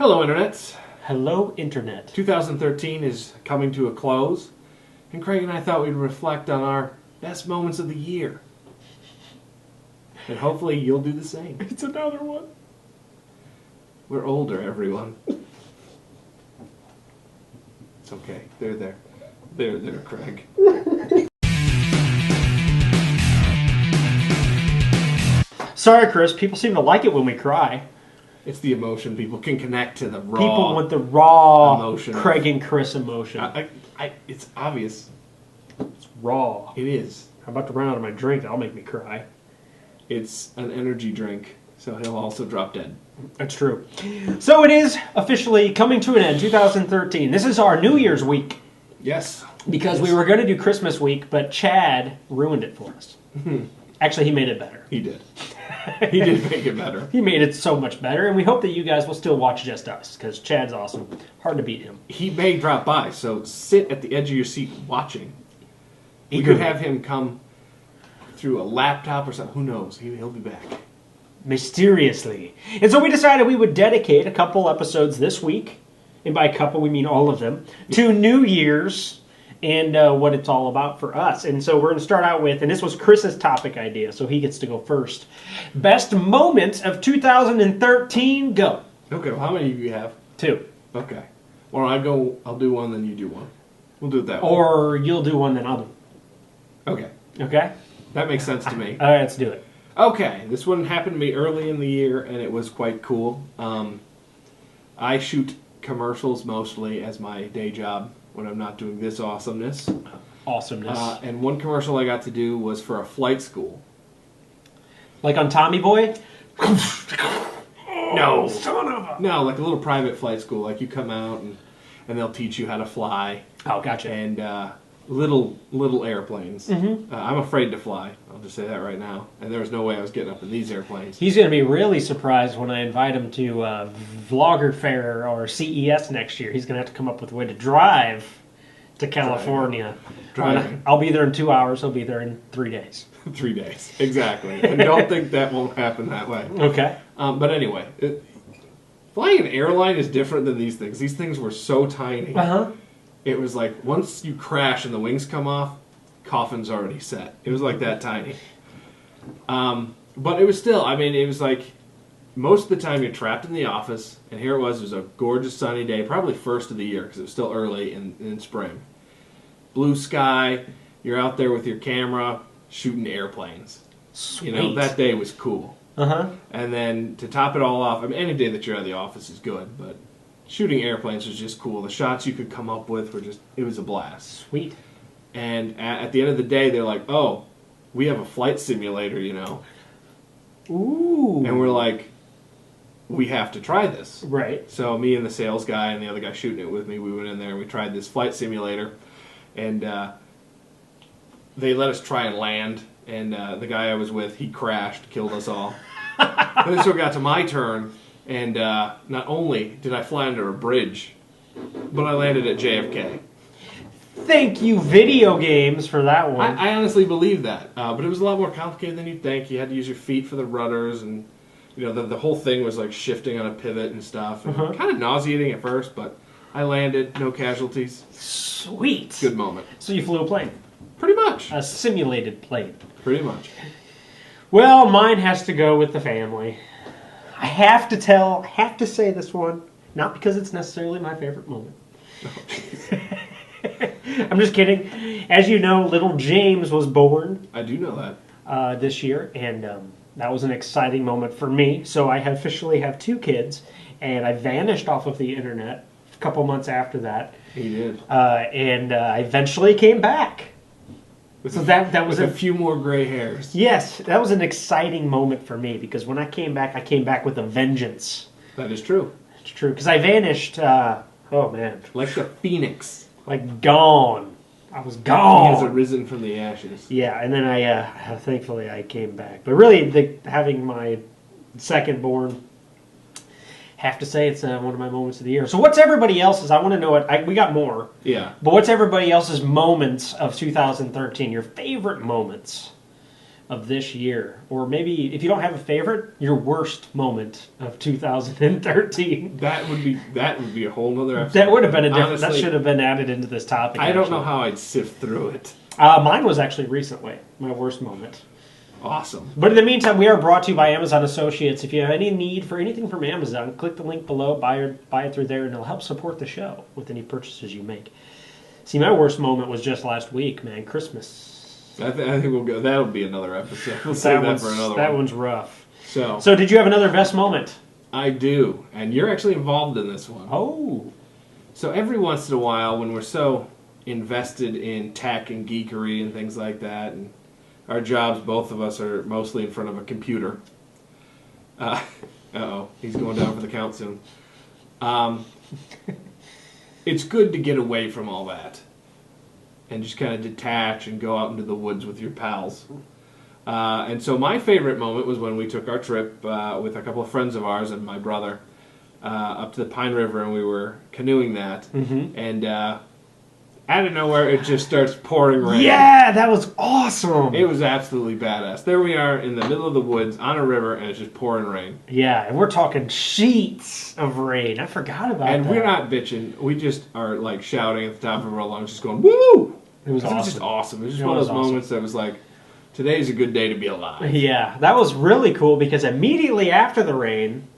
Hello, Internets. Hello, Internet. 2013 is coming to a close, and Craig and I thought we'd reflect on our best moments of the year. And hopefully you'll do the same. It's another one. We're older, everyone. It's okay. They're there. They're there, Craig. Sorry, Chris. People seem to like it when we cry. It's the emotion. People can connect to the raw People want the raw emotion. Craig and Chris emotion. It's obvious. It's raw. It is. I'm about to run out of my drink. That'll make me cry. It's an energy drink, so he'll also drop dead. That's true. So it is officially coming to an end, 2013. This is our New Year's week. Yes. Because we were going to do Christmas week, but Chad ruined it for us. Actually, he made it better. He did. He did make it better. He made it so much better, and we hope that you guys will still watch Just Us, because Chad's awesome. Hard to beat him. He may drop by, so sit at the edge of your seat watching. We Eagerly. could have him come through a laptop or something. Who knows? He'll be back. Mysteriously. And so we decided we would dedicate a couple episodes this week, and by a couple we mean all of them, to New Year's and what it's all about for us. And so we're going to start out with, and this was Chris's topic idea, so he gets to go first. Best moments of 2013, go. Okay, well, how many do you have? 2. Okay. Well, I'll do one, then you do one. We'll do it that way. Or you'll do one, then I'll do. Okay. Okay? That makes sense to me. All right, let's do it. Okay, this one happened to me early in the year, and it was quite cool. I shoot commercials mostly as my day job when I'm not doing this awesomeness. Awesomeness. And one commercial I got to do was for a flight school. Like on Tommy Boy? No. Son of a... No, like a little private flight school. Like you come out and they'll teach you how to fly. Oh, gotcha. And little airplanes. Mm-hmm. I'm afraid to fly. I'll just say that right now. And there was no way I was getting up in these airplanes. He's going to be really surprised when I invite him to Vlogger Fair or CES next year. He's going to have to come up with a way to drive to California. Driving. I'll be there in 2 hours. He'll be there in 3 days. 3 days. Exactly. And don't think that won't happen that way. Okay. But anyway, flying an airline is different than these things. These things were so tiny. Uh-huh. It was like once you crash and the wings come off, coffin's already set. It was like that tiny. But it was still, I mean, it was like most of the time you're trapped in the office, and here it was a gorgeous sunny day, probably first of the year because it was still early in spring. Blue sky, you're out there with your camera shooting airplanes. Sweet. You know, that day was cool. Uh-huh. And then to top it all off, I mean, any day that you're out of the office is good, but shooting airplanes was just cool. The shots you could come up with were just, it was a blast. Sweet. And at the end of the day, they're like, oh, we have a flight simulator, you know. Ooh. And we're like, we have to try this. Right. So me and the sales guy and the other guy shooting it with me, we went in there and we tried this flight simulator. And they let us try and land. And the guy I was with, he crashed, killed us all. And then so it got to my turn. And not only did I fly under a bridge, but I landed at JFK. Thank you, video games, for that one. I honestly believe that. But it was a lot more complicated than you'd think. You had to use your feet for the rudders, and you know the whole thing was like shifting on a pivot and stuff. And kind of nauseating at first, but I landed, no casualties. Sweet. Good moment. So you flew a plane. Pretty much. A simulated plane. Pretty much. Well, mine has to go with the family. I have to say this one, not because it's necessarily my favorite moment. I'm just kidding. As you know, little James was born I do know that. this year, and that was an exciting moment for me. So I officially have 2 kids, and I vanished off of the internet a couple months after that. He did. And I eventually came back. So that was a few more gray hairs. Yes, that was an exciting moment for me, because when I came back with a vengeance. That is true. It's true, because I vanished, oh man. Like the phoenix. Like gone. I was He gone. has arisen from the ashes. Yeah, and then I thankfully I came back. But really, having my second born, have to say it's one of my moments of the year. So what's everybody else's? I want to know it. We got more. Yeah. But what's everybody else's moments of 2013? Your favorite moments of this year? Or maybe, if you don't have a favorite, your worst moment of 2013. That would be a whole nother episode. That would have been a different... Honestly, that should have been added into this topic. I don't know actually. how I'd sift through it. Mine was actually recently, my worst moment. Awesome. But in the meantime, we are brought to you by Amazon Associates. If you have any need for anything from Amazon, click the link below, buy it through there, and it'll help support the show with any purchases you make. See, my worst moment was just last week, man. Christmas. I think we'll go. That'll be another episode. We'll save that for another that one. one's rough. So did you have another best moment? I do, and you're actually involved in this one. Oh. So every once in a while, when we're so invested in tech and geekery and things like that, and our jobs, both of us are mostly in front of a computer. Uh-oh, he's going down for the count soon. It's good to get away from all that and just kind of detach and go out into the woods with your pals. And so my favorite moment was when we took our trip with a couple of friends of ours and my brother up to the Pine River, and we were canoeing that. Mm-hmm. And out of nowhere, it just starts pouring rain. Yeah, that was awesome. It was absolutely badass. There we are in the middle of the woods on a river, and it's just pouring rain. Yeah, and we're talking sheets of rain. I forgot about that. And we're not bitching. We just are like shouting at the top of our lungs, just going, woo! It was awesome. just awesome. It was just It one of was those awesome. moments that was like, today's a good day to be alive. Yeah, that was really cool because immediately after the rain,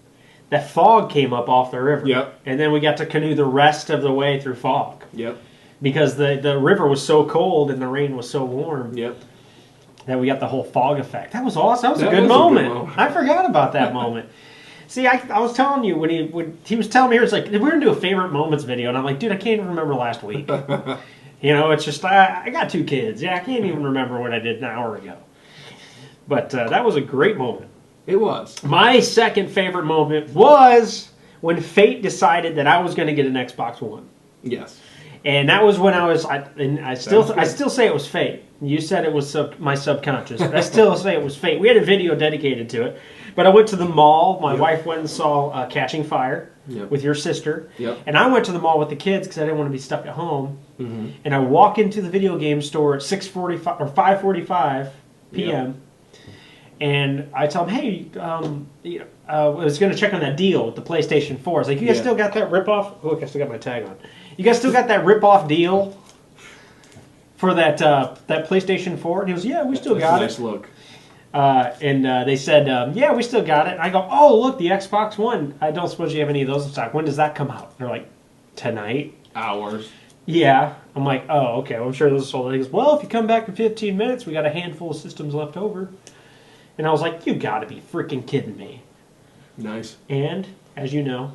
that fog came up off the river. Yep. And then we got to canoe the rest of the way through fog. Yep. Because the river was so cold and the rain was so warm Yep. that we got the whole fog effect. That was awesome. That was That a good was a good moment. moment. I forgot about that moment. See, I was telling you when he was telling me, he was like, we're going to do a favorite moments video. And I'm like, dude, I can't even remember last week. It's just, I got 2 kids. Yeah, I can't even remember what I did an hour ago. But that was a great moment. It was. My second favorite moment was when Fate decided that I was going to get an Xbox One. Yes. And that was when I still say it was fate. You said it was my subconscious, but I still say it was fate. We had a video dedicated to it. But I went to the mall. My wife went and saw Catching Fire with your sister. Yep. And I went to the mall with the kids because I didn't want to be stuck at home. Mm-hmm. And I walk into the video game store at 6:45 or 5:45 p.m. Yep. And I tell them, hey, I was going to check on that deal with the PlayStation 4. I was like, you guys still got that ripoff? Oh, look, I still got my tag on. You guys still got that rip-off deal for that PlayStation 4? And he goes, yeah, we still got That's it. a nice look. And they said, yeah, we still got it. And I go, oh, look, the Xbox One. I don't suppose you have any of those in stock. When does that come out? They're like, tonight. Hours. Yeah. I'm like, oh, okay. Well, I'm sure those are sold. He goes, well, if you come back in 15 minutes, we got a handful of systems left over. And I was like, you got to be freaking kidding me. Nice. And, as you know,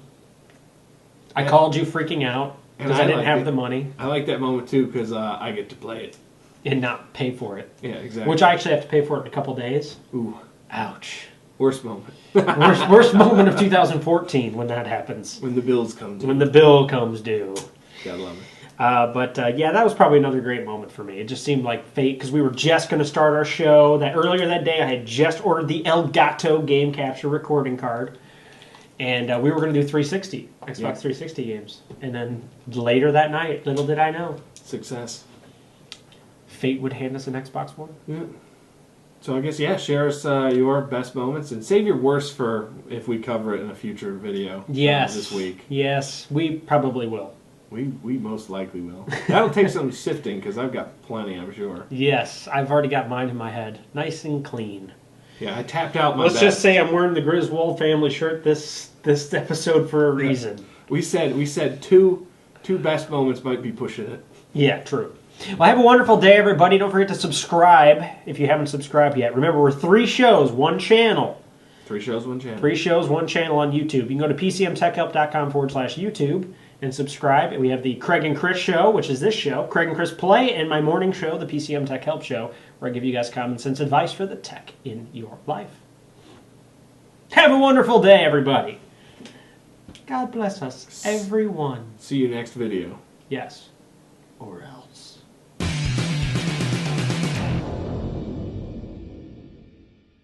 I called you freaking out. Because I didn't have the money I like that moment too because I get to play it. and not pay for it. Yeah, exactly. Which I actually have to pay for it in a couple days. Ooh, Ouch. worst moment. Worst moment of 2014 when that happens. When the bills come due. When the bill comes due. Gotta love it. But that was probably another great moment for me. It just seemed like fate because we were just going to start our show. That earlier that day I had just ordered the Elgato game capture recording card. And we were going to do Xbox 360 games. And then later that night, little did I know, Success. fate would hand us an Xbox One. Yeah. So I guess, share us your best moments and save your worst for if we cover it in a future video this week. Yes, we probably will. We most likely will. That'll take some sifting because I've got plenty, I'm sure. Yes, I've already got mine in my head. Nice and clean. Yeah, I tapped out my Let's best. just say I'm wearing the Griswold family shirt this episode for a reason. We said two best moments might be pushing it. Yeah, true. Well, have a wonderful day, everybody. Don't forget to subscribe if you haven't subscribed yet. Remember, we're 3 shows, 1 channel. 3 shows, 1 channel. 3 shows, 1 channel on YouTube. You can go to pcmtechhelp.com/YouTube and subscribe. We have the Craig and Chris Show, which is this show, Craig and Chris Play, and my morning show, the PCM Tech Help Show, where I give you guys common sense advice for the tech in your life. Have a wonderful day, everybody. God bless us, everyone. See you next video. Yes. Or else.